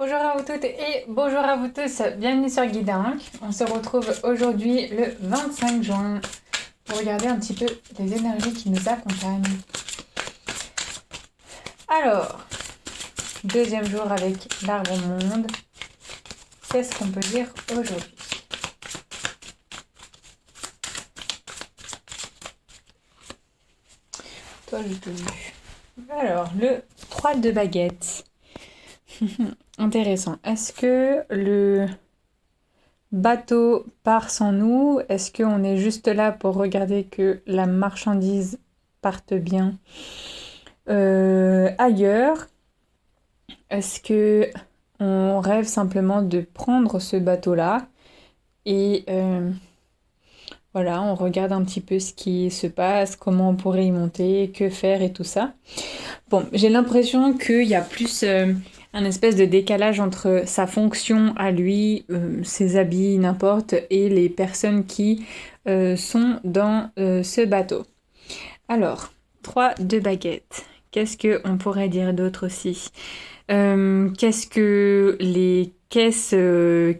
Bonjour à vous toutes et bonjour à vous tous, bienvenue sur Guidank. On se retrouve aujourd'hui le 25 juin pour regarder un petit peu les énergies qui nous accompagnent. Alors, deuxième jour avec l'arbre monde, qu'est-ce qu'on peut dire aujourd'hui? Toi, je te dis. Alors, le 3 de baguette. Intéressant. Est-ce que le bateau part sans nous? Est-ce qu'on est juste là pour regarder que la marchandise parte bien ailleurs? Est-ce que on rêve simplement de prendre ce bateau-là et voilà, on regarde un petit peu ce qui se passe, comment on pourrait y monter, que faire et tout ça. Bon, j'ai l'impression qu'il y a plus un espèce de décalage entre sa fonction à lui, ses habits, n'importe, et les personnes qui sont dans ce bateau. Alors, 3 de baguettes. Qu'est-ce qu'on pourrait dire d'autre aussi? Qu'est-ce que les caisses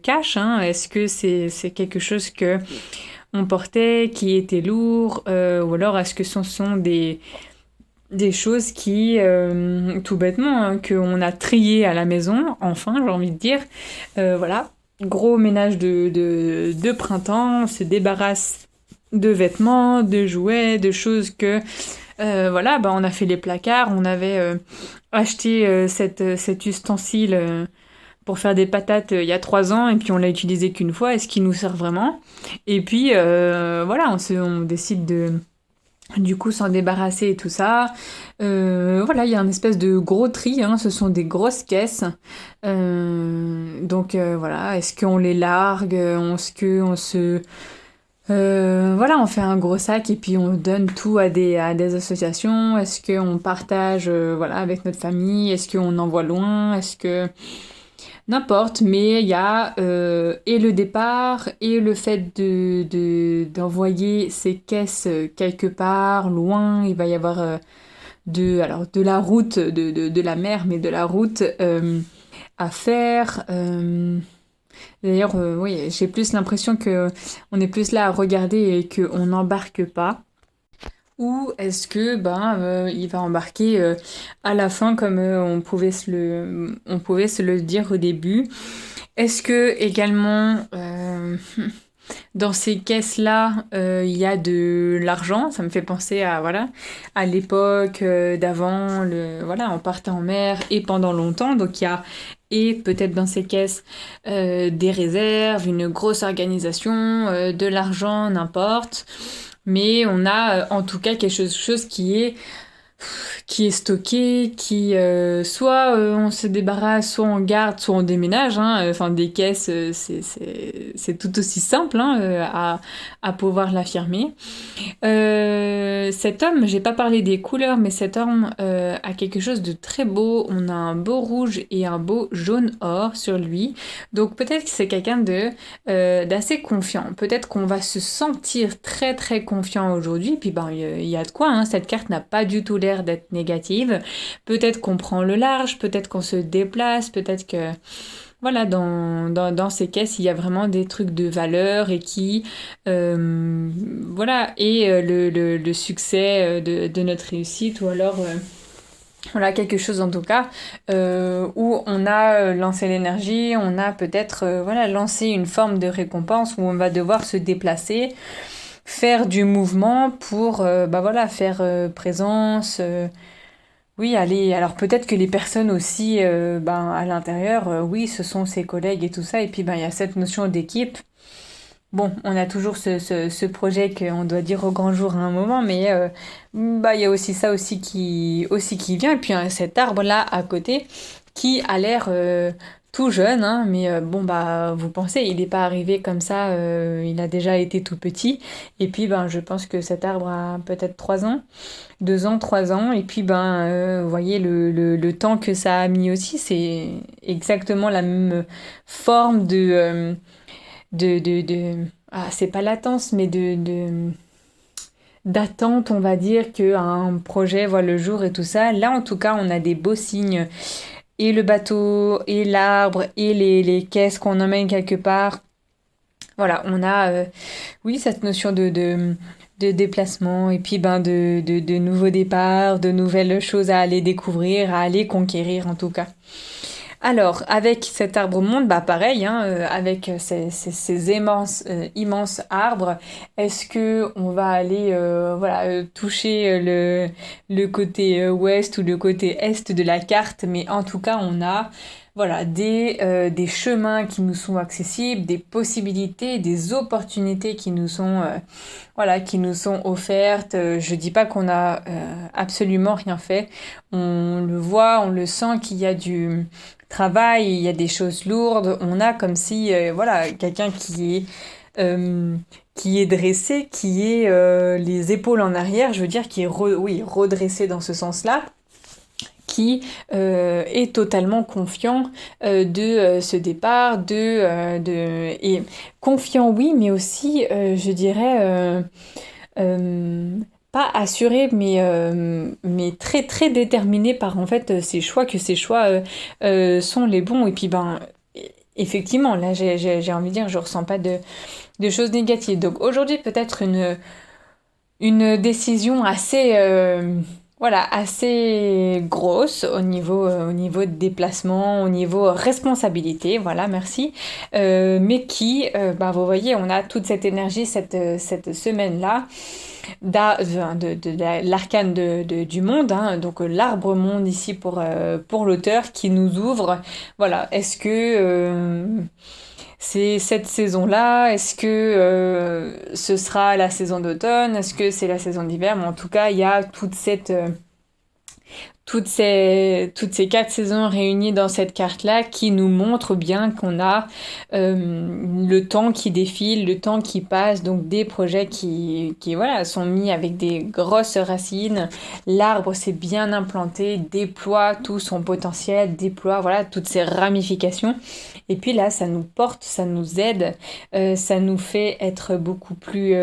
cachent, hein? Est-ce que c'est quelque chose que on portait qui était lourd, ou alors est-ce que ce sont des choses qui, tout bêtement, hein, qu'on a triées à la maison, enfin, j'ai envie de dire. Voilà, gros ménage de printemps, on se débarrasse de vêtements, de jouets, de choses que, voilà, bah, on a fait les placards, on avait acheté cet ustensile pour faire des patates il y a 3 ans, et puis on l'a utilisé qu'une fois, est-ce qu'il nous sert vraiment? Et puis, voilà, on décide de du coup s'en débarrasser et tout ça. Voilà, il y a un espèce de gros tri, hein, ce sont des grosses caisses. Donc voilà, est-ce qu'on les largue? Est-ce qu'on se... voilà, on fait un gros sac et puis on donne tout à des associations? Est-ce qu'on partage voilà, avec notre famille? Est-ce qu'on envoie loin? Est-ce que... N'importe, mais il y a et le départ et le fait d'envoyer ces caisses quelque part, loin. Il va y avoir de la route, de la mer, mais de la route à faire. D'ailleurs, oui, j'ai plus l'impression que on est plus là à regarder et qu'on n'embarque pas. Ou est-ce que il va embarquer à la fin comme on pouvait se le dire au début? Est-ce que également dans ces caisses-là il y a de l'argent? Ça me fait penser à voilà à l'époque d'avant, voilà, on partait en mer et pendant longtemps, donc il y a et peut-être dans ces caisses des réserves, une grosse organisation, de l'argent, n'importe. Mais on a en tout cas quelque chose qui est stocké, qui soit on se débarrasse, soit on garde, soit on déménage. Hein. Enfin, des caisses, c'est tout aussi simple hein, à pouvoir l'affirmer. Cet homme, j'ai pas parlé des couleurs, mais cet homme a quelque chose de très beau. On a un beau rouge et un beau jaune or sur lui. Donc peut-être que c'est quelqu'un d'assez confiant. Peut-être qu'on va se sentir très très confiant aujourd'hui. Puis il y a de quoi. Hein. Cette carte n'a pas du tout l'air d'être négative. Peut-être qu'on prend le large, peut-être qu'on se déplace, peut-être que voilà, dans ces caisses, il y a vraiment des trucs de valeur et qui, voilà, et le succès de notre réussite, ou alors, voilà, quelque chose en tout cas, où on a lancé l'énergie, on a peut-être, voilà, lancé une forme de récompense où on va devoir se déplacer, faire du mouvement pour, voilà, faire présence, oui, allez, alors peut-être que les personnes aussi, à l'intérieur, oui, ce sont ses collègues et tout ça, et puis il y a cette notion d'équipe. Bon, on a toujours ce projet qu'on doit dire au grand jour à un moment, mais il y a aussi ça aussi qui vient, et puis cet arbre-là à côté qui a l'air tout jeune, hein, mais vous pensez, il n'est pas arrivé comme ça, il a déjà été tout petit, et puis je pense que cet arbre a peut-être 3 ans. 2 ans, 3 ans, et puis vous voyez le temps que ça a mis aussi, c'est exactement la même forme c'est pas latence, mais d'attente, on va dire, qu'un projet voit le jour et tout ça. Là, en tout cas, on a des beaux signes et le bateau, et l'arbre, et les caisses qu'on emmène quelque part. Voilà, on a, oui, cette notion de déplacement et puis ben, de nouveaux départs, de nouvelles choses à aller découvrir, à aller conquérir en tout cas. Alors, avec cet arbre-monde, bah pareil, hein, avec ces immenses arbres, est-ce que on va aller voilà, toucher le côté ouest ou le côté est de la carte, mais en tout cas, on a voilà, des chemins qui nous sont accessibles, des possibilités, des opportunités qui nous sont, voilà, qui nous sont offertes. Je dis pas qu'on a absolument rien fait. On le voit, on le sent qu'il y a du travail, il y a des choses lourdes. On a comme si, voilà, quelqu'un qui est dressé, qui est les épaules en arrière, je veux dire, qui est oui, redressé dans ce sens-là qui est totalement confiant ce départ, et confiant oui, mais aussi, je dirais, pas assuré, mais très très déterminé par en fait ses choix, que ses choix sont les bons. Et puis ben, effectivement, là j'ai envie de dire, je ressens pas de choses négatives. Donc aujourd'hui peut-être une décision assez voilà, assez grosse au niveau de déplacement, au niveau responsabilité, voilà, merci. Mais qui, bah, vous voyez, on a toute cette énergie cette semaine-là de l'arcane du monde, hein, donc l'arbre monde ici pour l'auteur qui nous ouvre. Voilà, est-ce que c'est cette saison-là? Est-ce que ce sera la saison d'automne? Est-ce que c'est la saison d'hiver? Mais en tout cas, il y a toutes ces quatre saisons réunies dans cette carte-là qui nous montrent bien qu'on a le temps qui défile, le temps qui passe, donc des projets qui voilà, sont mis avec des grosses racines. L'arbre s'est bien implanté, déploie tout son potentiel, déploie voilà, toutes ses ramifications. Et puis là, ça nous porte, ça nous aide, ça nous fait être beaucoup plus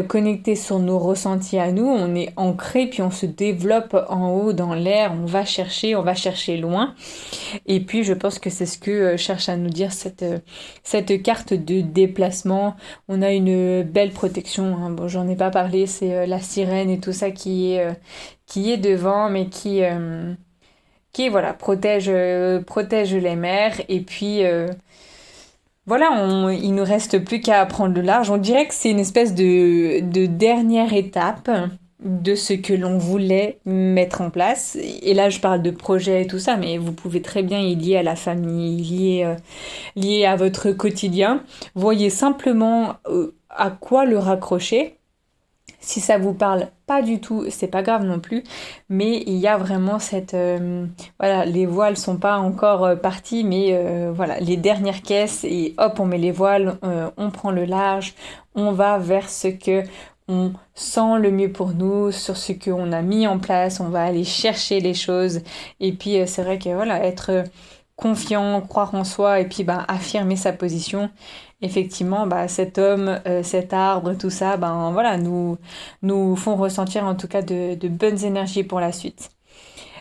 connectés sur nos ressentis à nous. On est ancré, puis on se développe en haut dans l'air, on va chercher loin. Et puis je pense que c'est ce que cherche à nous dire cette carte de déplacement. On a une belle protection, hein. Bon, j'en ai pas parlé, c'est la sirène et tout ça qui est devant, mais qui voilà, protège les mers. Et puis voilà, il nous reste plus qu'à prendre le large. On dirait que c'est une espèce de dernière étape de ce que l'on voulait mettre en place. Et là, je parle de projet et tout ça, mais vous pouvez très bien y lier à la famille, lié à votre quotidien. Voyez simplement à quoi le raccrocher. Si ça vous parle pas du tout, c'est pas grave non plus, mais il y a vraiment voilà, les voiles sont pas encore parties, mais voilà, les dernières caisses et hop, on met les voiles, on prend le large, on va vers ce que on sent le mieux pour nous, sur ce qu'on a mis en place, on va aller chercher les choses et puis c'est vrai que voilà, être confiant, croire en soi et puis ben affirmer sa position. Effectivement, bah, cet homme, cet arbre, tout ça, ben voilà, nous font ressentir en tout cas de bonnes énergies pour la suite.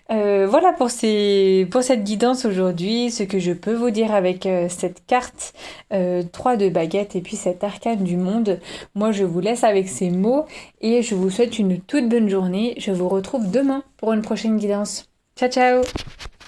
Voilà pour cette guidance aujourd'hui, ce que je peux vous dire avec cette carte 3 de baguette et puis cet arcane du monde. Moi, je vous laisse avec ces mots et je vous souhaite une toute bonne journée. Je vous retrouve demain pour une prochaine guidance. Ciao, ciao!